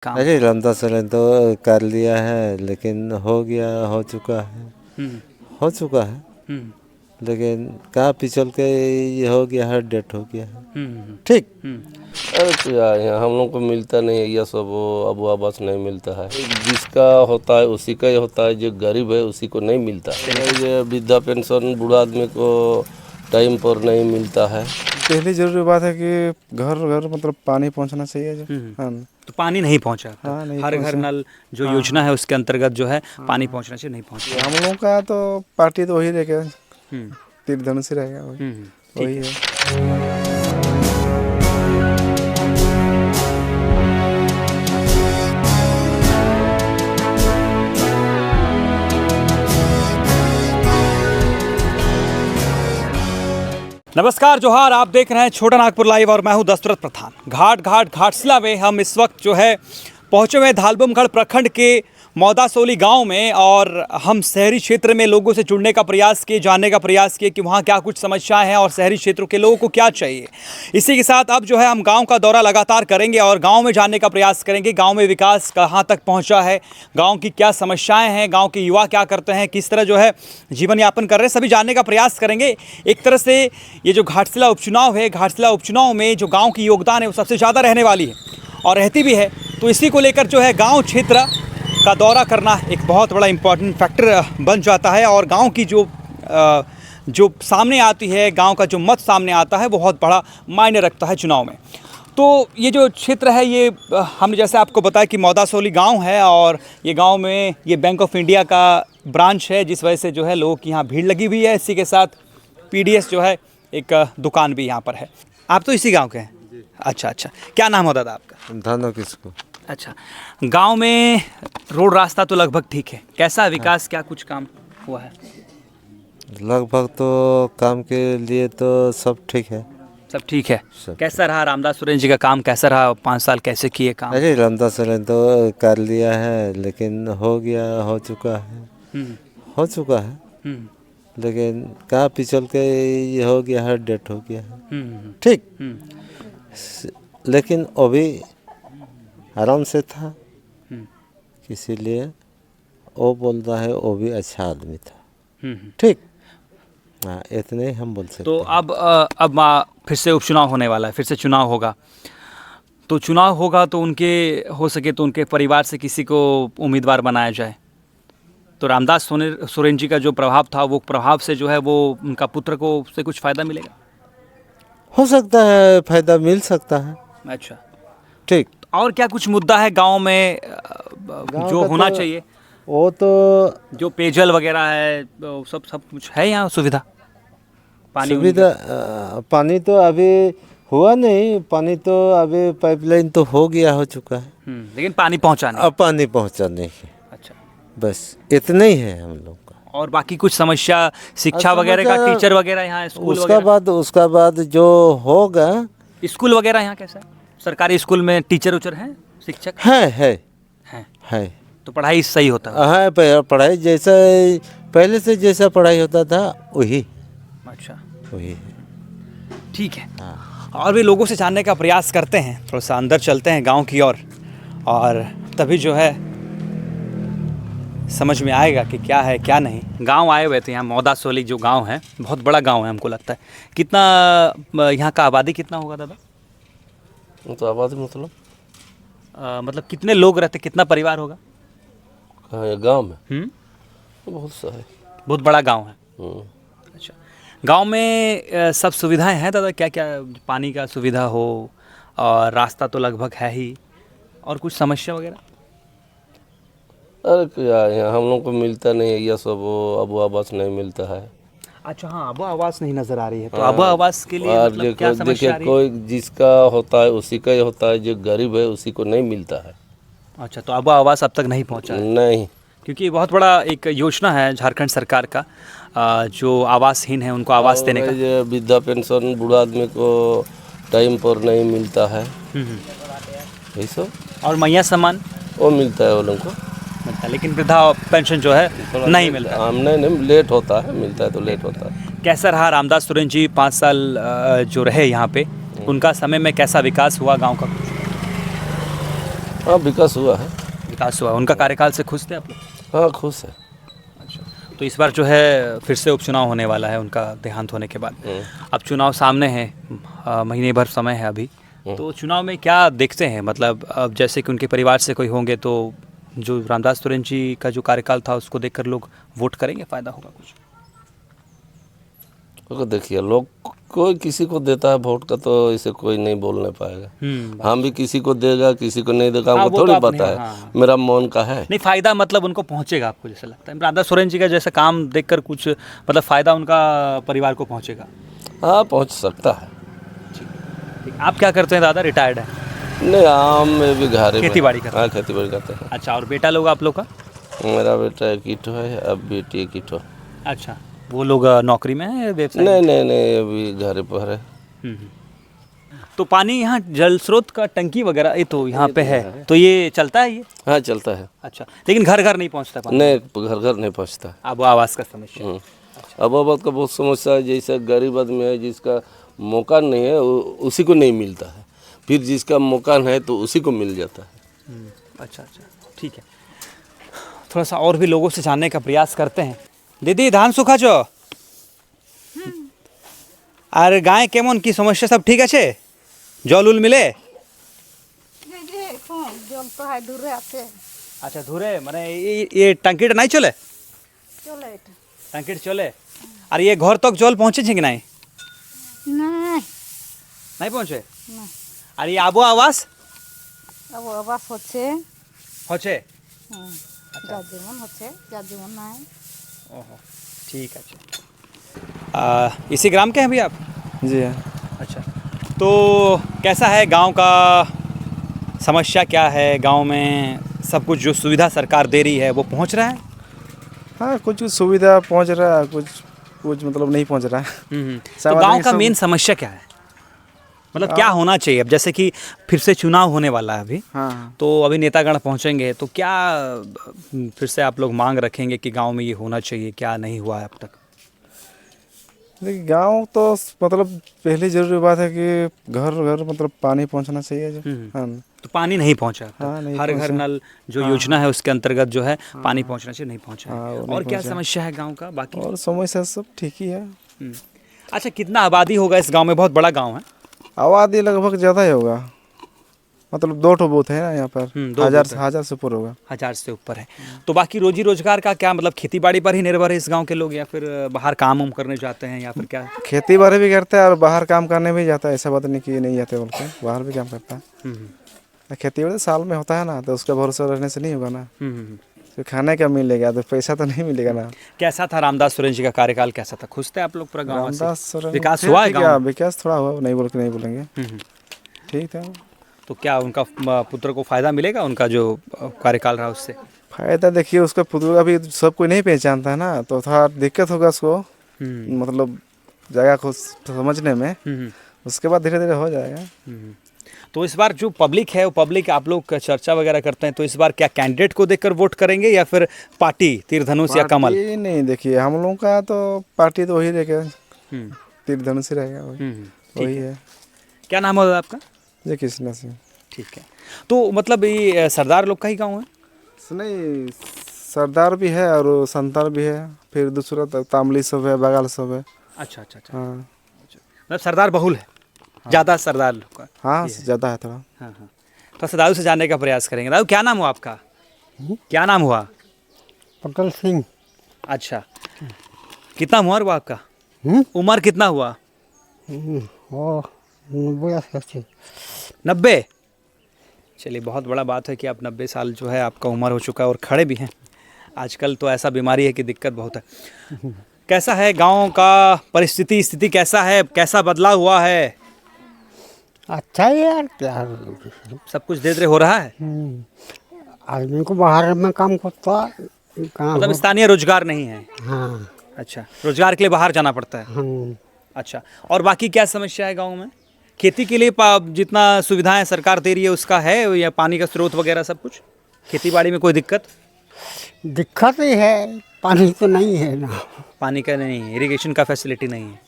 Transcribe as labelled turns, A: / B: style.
A: काम?
B: अरे लंबा समय तो कर लिया है, लेकिन हो गया, हो चुका है,
A: हम्म,
B: हो चुका है,
A: हम्म,
B: लेकिन कहाँ पिछल के ये हो गया है, डेट हो गया है।
A: हम्म,
B: ठीक।
C: अरे तो यार हम लोग को मिलता नहीं है यह सब, वो अब आवास नहीं मिलता है। जिसका होता है उसी का ही होता है, जो गरीब है उसी को नहीं मिलता है। ये वृद्धा पेंशन बूढ़ा आदमी को टाइम पर नहीं मिलता है।
D: पहली जरूरी बात है कि घर घर मतलब पानी पहुंचना चाहिए जो। हाँ
A: तो पानी नहीं पहुंचा तो
D: हाँ, नहीं
A: हर घर
D: पहुंचा।
A: नल जो योजना है उसके अंतर्गत जो है पानी पहुंचना चाहिए, नहीं पहुंचा।
D: हम लोगों का तो पार्टी तो वही रहेगा,
A: हम्म,
D: तीर धनुष ही रहेगा वही
A: ठीक
D: वही
A: है।
D: है।
A: नमस्कार जोहार, आप देख रहे हैं छोटा नागपुर लाइव और मैं हूं दशरथ प्रधान। घाटशिला में हम इस वक्त जो है पहुंचे हुए धालबुमगढ़ प्रखंड के मौदासोली गांव में, और हम शहरी क्षेत्र में लोगों से जुड़ने का प्रयास किए, जानने का प्रयास किए कि वहां क्या कुछ समस्याएं हैं और शहरी क्षेत्रों के लोगों को क्या चाहिए। इसी के साथ अब जो है हम गांव का दौरा लगातार करेंगे और गांव में जानने का प्रयास करेंगे, गांव में विकास कहां तक पहुंचा है, गांव की क्या समस्याएं हैं, गांव के युवा क्या करते हैं, किस तरह जो है जीवन यापन कर रहे हैं, सभी जानने का प्रयास करेंगे। एक तरह से ये जो घाटशिला उपचुनाव है, घाटशिला उपचुनाव में जो गाँव की योगदान है वो सबसे ज़्यादा रहने वाली है और रहती भी है। तो इसी को लेकर जो है गाँव क्षेत्र का दौरा करना एक बहुत बड़ा इम्पॉर्टेंट फैक्टर बन जाता है और गांव की जो सामने आती है, गांव का जो मत सामने आता है, बहुत बड़ा मायने रखता है चुनाव में। तो ये जो क्षेत्र है, ये हमने जैसे आपको बताया कि मौदासोली गांव है और ये गांव में ये बैंक ऑफ इंडिया का ब्रांच है, जिस वजह से जो है लोगों की यहाँ भीड़ लगी हुई है। इसी के साथ पीडीएस जो है एक दुकान भी यहाँ पर है। आप तो इसी गाँव के हैं? अच्छा, क्या नाम होता था आपका?
B: धानो किसको?
A: अच्छा, गांव में रोड रास्ता तो लगभग ठीक है, कैसा विकास, क्या कुछ काम हुआ है?
B: लगभग तो काम के लिए तो सब ठीक है।
A: सब ठीक है।
B: सब
A: कैसा रहा रामदास सुरेन जी का काम, कैसा रहा 5 साल, कैसे किए काम?
B: अरे लंबा समय तो कर लिया है, लेकिन हो गया, हो चुका है,
A: हम्म,
B: हो चुका है,
A: हम्म,
B: लेकिन कहाँ पिछल के ये हो गया है, डेट हो गया है।
A: हम्म,
B: ठीक।
A: हम्म,
B: लेकिन वो भी आराम से था,
A: हम्म,
B: इसीलिए वो बोल रहा है वो भी अच्छा आदमी था।
A: हम्म।
B: ठीक। हाँ, इतने ही हम बोल सकते
A: तो
B: हैं।
A: अब फिर से उपचुनाव होने वाला है, फिर से चुनाव होगा। तो चुनाव होगा तो उनके हो सके तो उनके परिवार से किसी को उम्मीदवार बनाया जाए। तो रामदास सुरेन जी का जो प्रभाव था, वो प्रभाव से जो है वो उनका पुत्र को उससे कुछ फ़ायदा मिलेगा।
B: हो सकता है, फायदा मिल सकता है।
A: अच्छा,
B: ठीक।
A: और क्या कुछ मुद्दा है गांव में जो
B: का
A: होना
B: तो-
A: चाहिए?
B: वो तो
A: जो पेयजल वगैरह है, वो सब कुछ है यहाँ सुविधा? पानी
B: सुविधा पानी तो अभी हुआ नहीं, पानी तो अभी पाइपलाइन तो हो गया, हो चुका है।
A: लेकिन पानी पहुँचा नहीं।
B: अब पानी पहुंचा नहीं है,
A: अच्छा,
B: बस इतना ही है हम लोग का।
A: और बाकी कुछ समस्या, शिक्षा वगैरह का,
B: समस्या-
A: टीचर वगैरह यहाँ, स्कूल
B: उसका बाद जो होगा।
A: स्कूल वगैरह यहाँ कैसा है? सरकारी स्कूल में टीचर उचर हैं, शिक्षक
B: है
A: हैं? तो पढ़ाई सही होता है?
B: है पढ़ाई जैसा पहले से जैसा पढ़ाई होता था वही
A: अच्छा,
B: वही है।
A: ठीक है। और भी लोगों से जानने का प्रयास करते हैं, थोड़ा सा अंदर चलते हैं गांव की ओर, और तभी जो है समझ में आएगा कि क्या है क्या नहीं। गांव आए हुए थे यहाँ, मौदासोली जो गांव है, बहुत बड़ा गांव है हमको लगता है। कितना यहाँ का आबादी कितना होगा दादा?
C: तो आबादी मतलब
A: मतलब कितने लोग रहते, कितना परिवार होगा?
C: कहाँ है? गाँव में बहुत सा है।
A: बहुत बड़ा गांव है।
C: हम्म।
A: अच्छा, गांव में सब सुविधाएं हैं दादा? क्या क्या, पानी का सुविधा हो और रास्ता तो लगभग है ही, और कुछ समस्या वगैरह?
C: अरे क्या यहाँ हम लोग को मिलता नहीं है यह सब, वो अब आवास नहीं मिलता है।
A: अच्छा, हाँ, अब आवास नहीं नजर आ रही है। तो अब आवास के लिए
C: और
A: मतलब क्या समस्या
C: देखिए
A: आ रही है?
C: कोई जिसका होता है उसी का ही होता है, जो गरीब है उसी को नहीं मिलता है।
A: अच्छा, तो अब आवास अब तक नहीं पहुंचा है,
C: नहीं।
A: क्योंकि ये बहुत बड़ा एक योजना है झारखंड सरकार का, जो आवासहीन है उनको आवास देने का।
C: ये वृद्धा पेंशन बूढ़ा आदमी को टाइम पर नहीं मिलता है, यही सब।
A: और मैया सम्मान
C: वो मिलता है वो लोग को,
A: मिलता है, लेकिन वृद्धा पेंशन जो है नहीं मिलता।
C: हम नहीं लेट होता है, मिलता है तो लेट होता है।
A: कैसा रहा रामदास सुरेन जी 5 साल जो रहे यहाँ पे, उनका समय में कैसा विकास हुआ गांव का?
C: हाँ विकास हुआ है।
A: विकास हुआ, उनका कार्यकाल से खुश थे आप लोग?
C: हाँ खुश है।
A: अच्छा, तो इस बार जो है फिर से उपचुनाव होने वाला है उनका देहांत होने के बाद। अब चुनाव सामने है, महीने भर समय है अभी, तो चुनाव में क्या देखते हैं? मतलब अब जैसे कि उनके परिवार से कोई होंगे तो जो रामदास तोरेन जी का जो कार्यकाल था उसको देखकर लोग वोट करेंगे, फ़ायदा होगा कुछ?
C: तो देखिए लोग कोई किसी को देता है वोट का, तो इसे कोई नहीं बोल नहीं पाएगा। हम भी किसी को देगा किसी को नहीं देगा,
A: हाँ,
C: हमको
A: वो तो
C: थोड़ी
A: आपने-
C: पता है।
A: हाँ।
C: मेरा मन का है।
A: नहीं, फ़ायदा मतलब उनको पहुंचेगा, आपको जैसा लगता है रामदास तोरेन जी का जैसा काम देखकर कुछ मतलब फ़ायदा उनका परिवार को पहुंचेगा?
C: हाँ पहुँच सकता है।
A: ठीक। आप क्या करते हैं दादा? रिटायर्ड है?
C: नहीं आम में भी घारे में
A: खेती-बाड़ी करते हैं?
C: हाँ खेती बाड़ी करते हैं।
A: अच्छा, और बेटा लोग आप लोग का?
C: मेरा बेटा किटो है, अब बेटी किटो।
A: अच्छा, वो लोग नौकरी में है, व्यवसाय?
C: नहीं नहीं नहीं अभी घर पर है।
A: तो पानी यहाँ जल स्रोत का टंकी वगैरह ये तो यहाँ पे है, तो ये चलता है ये?
C: हाँ चलता है।
A: अच्छा, लेकिन घर घर नहीं पहुँचता पानी?
C: नहीं घर घर नहीं पहुँचता।
A: अब आवास का समस्या।
C: अब आबाद का बहुत समस्या है। जैसे गरीब आदमी है जिसका मकान नहीं है उसी को नहीं मिलता है, फिर जिसका मकान है तो उसी को मिल जाता है।
A: अच्छा अच्छा, ठीक है। थोड़ा सा और भी लोगों से जानने का प्रयास करते हैं। दीदी धान सुखा छो? আর গায়ে কেমন কি সমস্যা, সব ঠিক আছে? জল উল মিলে?
E: জল তো হয় দূরে আছে,
A: আচ্ছা, ধরে মানে ये টাঙ্কিটা নাই চলে?
E: চলে এটা
A: টাঙ্কিটা চলে? আর ये ঘর তক জল পৌঁছেছে কি নাই?
E: নাই
A: নাই পৌঁছে?
E: না,
A: আর ये আবো আবাস
E: আবাস হচ্ছে,
A: হচ্ছে?
E: যার যেমন হচ্ছে যার যেমন নাই।
A: ओहो, ठीक है। इसी ग्राम के हैं अभी आप?
D: जी हाँ।
A: अच्छा, तो कैसा है गांव का, समस्या क्या है गांव में? सब कुछ जो सुविधा सरकार दे रही है वो पहुंच रहा है?
D: हाँ कुछ सुविधा पहुँच रहा है, कुछ कुछ मतलब नहीं पहुँच रहा है।
A: तो
D: समाधान
A: गांव
D: ये
A: का
D: सब-
A: मेन समस्या क्या है? मतलब क्या होना चाहिए? अब जैसे कि फिर से चुनाव होने वाला है अभी,
D: हाँ
A: तो अभी नेतागण पहुंचेंगे, तो क्या फिर से आप लोग मांग रखेंगे कि गांव में ये होना चाहिए, क्या नहीं हुआ है अब तक?
D: देखिए गांव तो मतलब पहली जरूरी बात है कि घर घर मतलब पानी पहुंचना चाहिए जो। हाँ
A: तो पानी नहीं पहुंचा अब तक।
D: हाँ, नहीं
A: हर घर
D: पहुंचा।
A: नल जो योजना है उसके अंतर्गत जो है पानी पहुंचना चाहिए, नहीं पहुंचा
D: हाँ,
A: है।
D: वो नहीं
A: और क्या
D: पहुंचा।
A: समस्या है गांव का बाकी?
D: और समस्या सब ठीक ही है।
A: अच्छा, कितना आबादी होगा इस गांव में? बहुत बड़ा गांव है।
D: आबादी लगभग ज़्यादा ही होगा, मतलब 2 ठो बूथ है ना यहाँ पर।
A: 2
D: हजार
A: बूथ है।
D: हजार से ऊपर होगा।
A: 1000 से ऊपर है। तो बाकी रोजी रोजगार का क्या, मतलब खेती बाड़ी पर ही निर्भर है इस गांव के लोग, या फिर बाहर काम उम करने जाते हैं, या फिर क्या?
D: खेती बाड़ी भी करता है और बाहर काम करने भी जाता है, ऐसा बात नहीं कि नहीं जाते, बोलते बाहर भी काम करता है। खेती बाड़ी साल में होता है ना, तो उसका भरोसा रहने से नहीं होगा ना। तो खाने का मिलेगा तो पैसा तो नहीं मिलेगा ना।
A: कैसा था रामदास तोरेन जी का कार्यकाल, कैसा था? खुश थे आप लोग पूरा गाँव
D: रामदास सोरेन
A: विकास
D: ठीक
A: हुआ है
D: है,
A: गाँव?
D: विकास थोड़ा हुआ, नहीं बोल के नहीं बोलेंगे, ठीक था।
A: तो क्या उनका पुत्र को फायदा मिलेगा, उनका जो कार्यकाल रहा उससे?
D: फायदा देखिए उसका पुत्र का भी सब कोई नहीं पहचानता है ना, तो थोड़ा दिक्कत होगा उसको, मतलब जगह को समझने में। उसके बाद धीरे धीरे हो जाएगा।
A: तो इस बार जो पब्लिक है वो पब्लिक, आप लोग चर्चा वगैरह करते हैं, तो इस बार क्या कैंडिडेट को देखकर वोट करेंगे या फिर पार्टी तीर धनुष या कमल?
D: पार्टी नहीं, देखिए हम लोगों का तो पार्टी तो वही रहेगा, तीर धनुष ही रहेगा, वही है।
A: क्या नाम है आपका?
D: जय कृष्णा सिंह।
A: ठीक है। तो मतलब ये सरदार लोग का ही गाँव है?
D: नहीं, सरदार भी है और संतार भी है, फिर दूसरा तामली सब है, बगाल सब है।
A: अच्छा अच्छा अच्छा,
D: हाँ
A: मतलब सरदार बहुल है, ज़्यादा सरदार लोग का।
D: हाँ ज़्यादा है थोड़ा।
A: हाँ हाँ, तो सरदारू से जानने का प्रयास करेंगे। दादू क्या नाम हुआ आपका? क्या नाम हुआ?
F: पटल सिंह।
A: अच्छा, कितना उम्र हुआ आपका? उम्र कितना हुआ?
F: और 90
A: 90? चलिए, बहुत बड़ा बात है कि आप 90 साल जो है आपका उम्र हो चुका है और खड़े भी हैं। आजकल तो ऐसा बीमारी है कि दिक्कत बहुत है। कैसा है गांव का परिस्थिति, स्थिति कैसा है, कैसा बदलाव हुआ है?
F: अच्छा है यार, क्या
A: सब कुछ धीरे धीरे हो रहा है?
F: आदमी को बाहर में काम करता कहाँ
A: मतलब
F: हो?
A: स्थानीय रोजगार नहीं है?
F: हाँ
A: अच्छा, रोजगार के लिए बाहर जाना पड़ता है।
F: हाँ।
A: अच्छा, और बाकी क्या समस्या है गांव में? खेती के लिए जितना सुविधाएं सरकार दे रही है उसका है, या पानी का स्रोत वगैरह सब कुछ? खेती बाड़ी में कोई दिक्कत?
F: दिक्कत ही है, पानी तो नहीं है ना।
A: पानी का नहीं है, इरिगेशन का फैसिलिटी नहीं है।